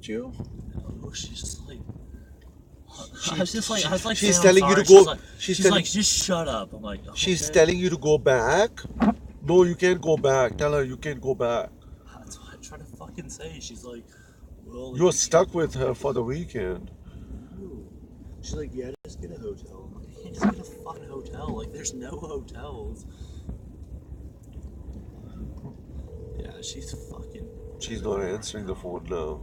you? No, she's just like. She's telling you to go. She's like, just shut up. I'm like, she's okay. telling you to go back. No, you can't go back. Tell her you can't go back. That's what I try to fucking say. She's like, well, like, You're stuck with her for the weekend. No. She's like, yeah, just get a hotel. I'm like, I can't just get a fucking hotel. Like, there's no hotels. Yeah, she's fucking. She's not answering the phone now.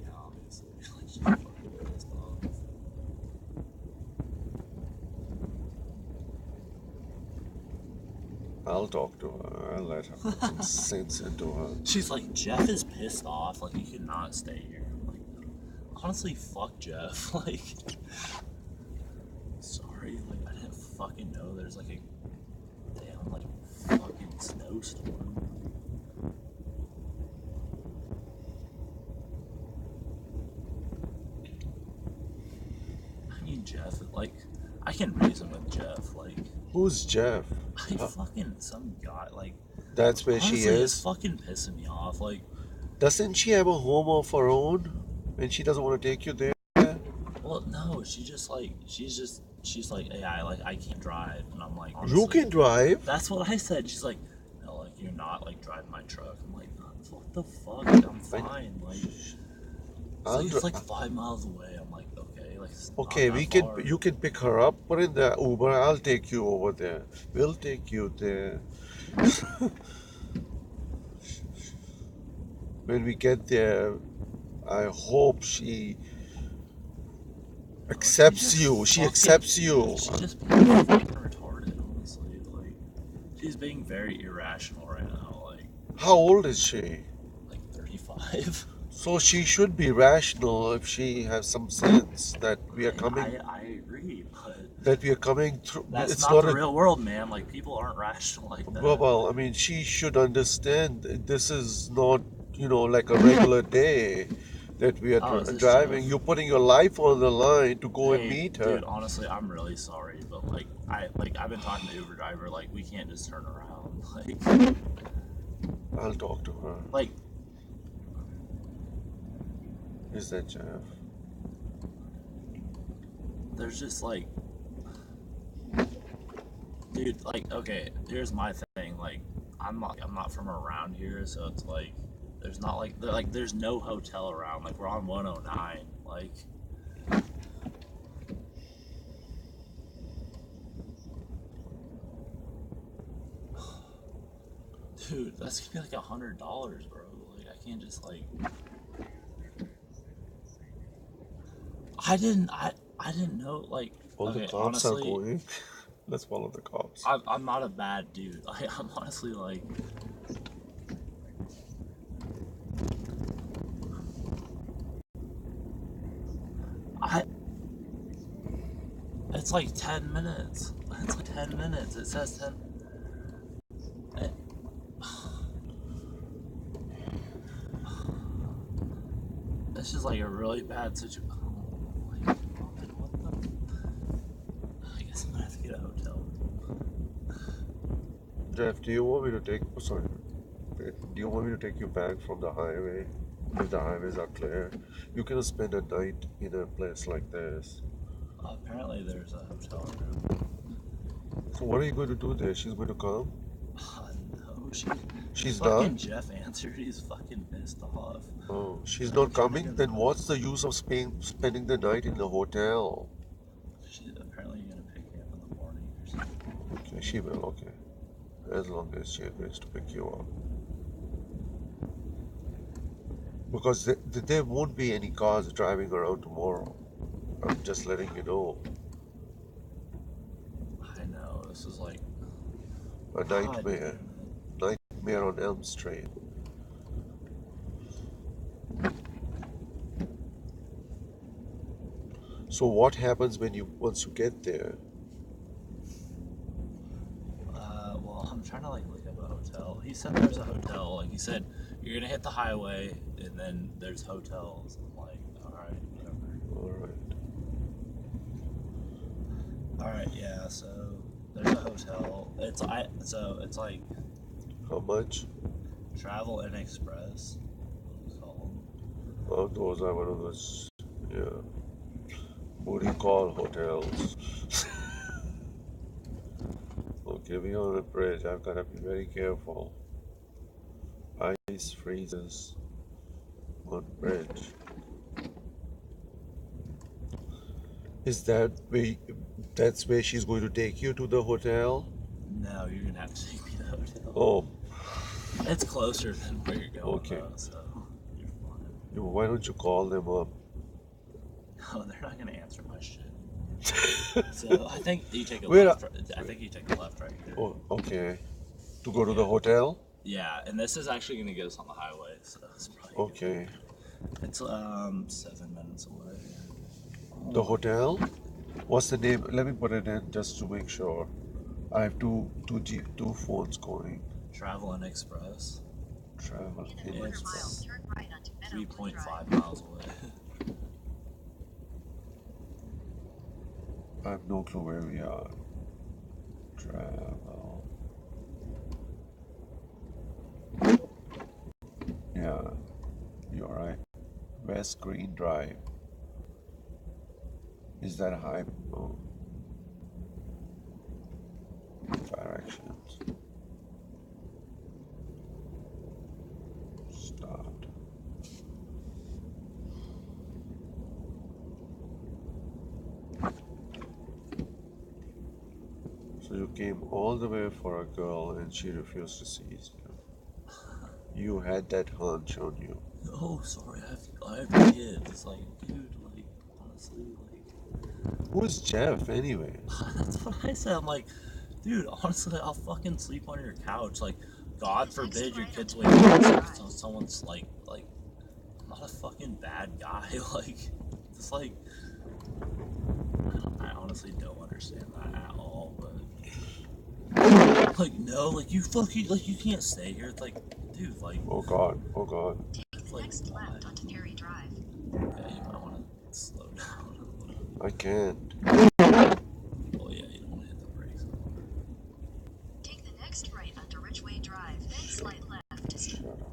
Yeah, obviously. Like, she's fucking pissed off. I'll talk to her. I'll let her put some sense into her. She's like, Jeff is pissed off. Like, he cannot stay here. I'm like, honestly, fuck Jeff. Like, sorry. Like, I didn't fucking know there's like a damn, like, fucking snowstorm. I mean, Jeff, like, I can reason with Jeff. Like, who's Jeff? Fucking some guy. Like, that's where honestly, she is. It's fucking pissing me off. Like, doesn't she have a home of her own, and she doesn't want to take you there? Well, no, she's like, hey, I can't drive, and I'm like, honestly, you can drive. That's what I said. She's like, no, like, you're not like driving my truck. I'm like, what the fuck? I'm fine. Like, it's like 5 miles away. I'm like, okay, like, okay, you can pick her up, put in the Uber. I'll take you over there. We'll take you there. When we get there, I hope she accepts you. She accepts you. She's just being fucking retarded, honestly. Like, she's being very irrational right now. Like, how old is she? Like 35. So she should be rational if she has some sense that we are coming. I agree, but that we are coming through. That's not the real world, man. Like, people aren't rational like that. Well, I mean, she should understand this is not, like a regular day that we are driving. You're putting your life on the line to go and meet her. Dude, honestly, I'm really sorry, but like, I've been talking to the Uber driver. Like, we can't just turn around. Like, I'll talk to her. Like, is that Jeff? There's just like, dude, like, okay, here's my thing. Like, I'm not from around here, so it's like, there's not like, there's no hotel around. Like, we're on 109. Like, dude, that's gonna be like $100, bro. Like, I can't just like. I didn't know, like. All the cops honestly, are going. Let's follow the cops. I'm not a bad dude. I'm honestly like. It's like 10 minutes. It's like 10 minutes. It says 10. This is like a really bad situation. I guess I'm gonna have to get a hotel. Jeff, do you want me to take you back from the highway? If the highways are clear, you can spend a night in a place like this. Apparently there's a hotel room. So what are you going to do there? She's going to come? No, she's fucking not? Jeff answered. He's fucking pissed off. Oh, she's not coming? Then what's the use of spending the night in the hotel? She's apparently going to pick you up in the morning or something. Okay, she will, okay. As long as she agrees to pick you up. Because there won't be any cars driving around tomorrow. I'm just letting you know. I know, this is like a nightmare. Nightmare on Elm Street. So what happens once you get there? Well, I'm trying to like look up a hotel. He said there's a hotel. Like, he said you're gonna hit the highway and then there's hotels. I'm like, alright, whatever. Alright, yeah, so there's a hotel. It's like, how much? Travel and Express. It's called. Those are one of those, yeah, booty call hotels. Okay, we're on a bridge. I've got to be very careful. Ice freezes on bridge. Is that where, that's where she's going to take you to the hotel? No, you're gonna have to take me to the hotel. Oh, It's closer than where you're going, okay. though, so you're fine. Why don't you call them up? No, they're not gonna answer my shit. So I think you take a Where? left. I think you take a left right here. Oh, okay. To go to the hotel? Yeah, and this is actually gonna get us on the highway, so it's probably Okay. good. It's 7 minutes away. The hotel? What's the name? Let me put it in just to make sure. I have two phones going. Travel and Express. Travel in It's Express. 3.5 miles away. I have no clue where we are. Travel. Yeah, you're right. West Green Drive. Is that high? Oh. Directions. Start. So you came all the way for a girl and she refused to see you. You had that hunch on you. Oh, sorry, I have kids. It's like, dude, like, honestly, like. Who is Jeff anyway? That's what I said. I'm like, dude, honestly, I'll fucking sleep on your couch. Like, God forbid your kids wake up so someone's like, I'm not a fucking bad guy. Like, just like, I honestly don't understand that at all. But like, no, like you fucking, like you can't stay here. It's like, dude, like. Oh God, oh God. Take the next left onto Ferry Drive. Yeah, you might want to slow down a little. I can't. Oh yeah, you don't want to hit the brakes. Take the next right onto Ridgeway Drive, then slide left to see. Shut up.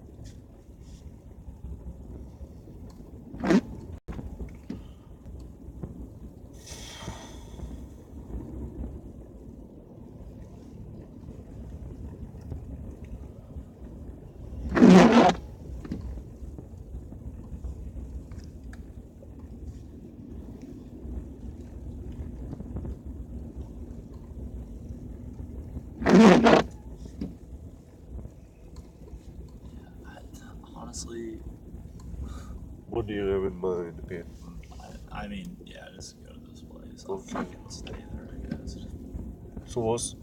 Honestly, What do you have in mind, Peyton? I mean, yeah, just go to this place. I'll Okay. fucking stay there, I guess. So what's?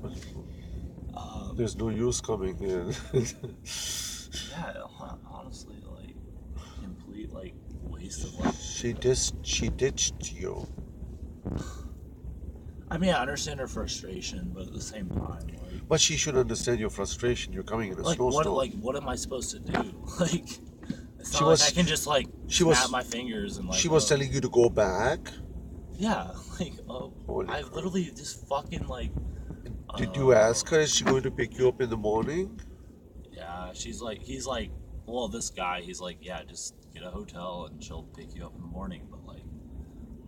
There's no use coming in. Yeah, honestly, like, complete, like, waste of, like. She ditched you. I mean, I understand her frustration, but at the same time, like. But she should understand your frustration. You're coming in a Like, snowstorm. what am I supposed to do? Like, it's not She like was- I can just, like, she snap was- my fingers and, like. She was telling you to go back. Yeah, like, Holy I crap. literally just fucking, like. Did you ask her? Is she going to pick you up in the morning? Yeah, he's like, well, this guy, he's like, yeah, just get a hotel and she'll pick you up in the morning. But like,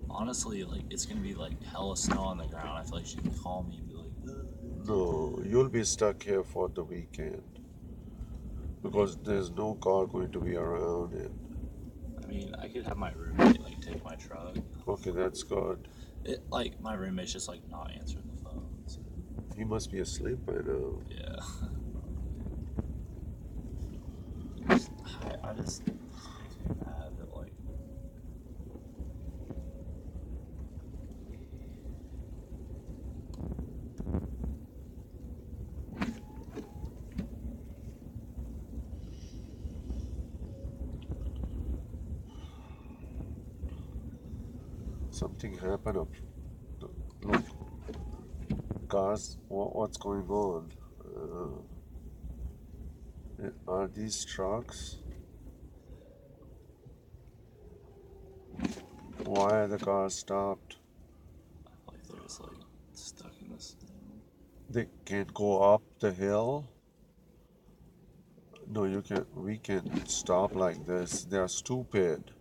honestly, like, it's gonna be like hella snow on the ground. I feel like she can call me and be like, No, you'll be stuck here for the weekend because there's no car going to be around. And I mean, I could have my roommate like take my truck. okay, that's good. Like my roommate's just like not answering the phone. So. He must be asleep by now. Yeah. I just makes me mad that like. Something happened up. Look, cars. What's going on? Are these trucks? Why are the cars stopped? Like they're just like stuck in this. They can't go up the hill. No, you can. We can stop like this. They are stupid.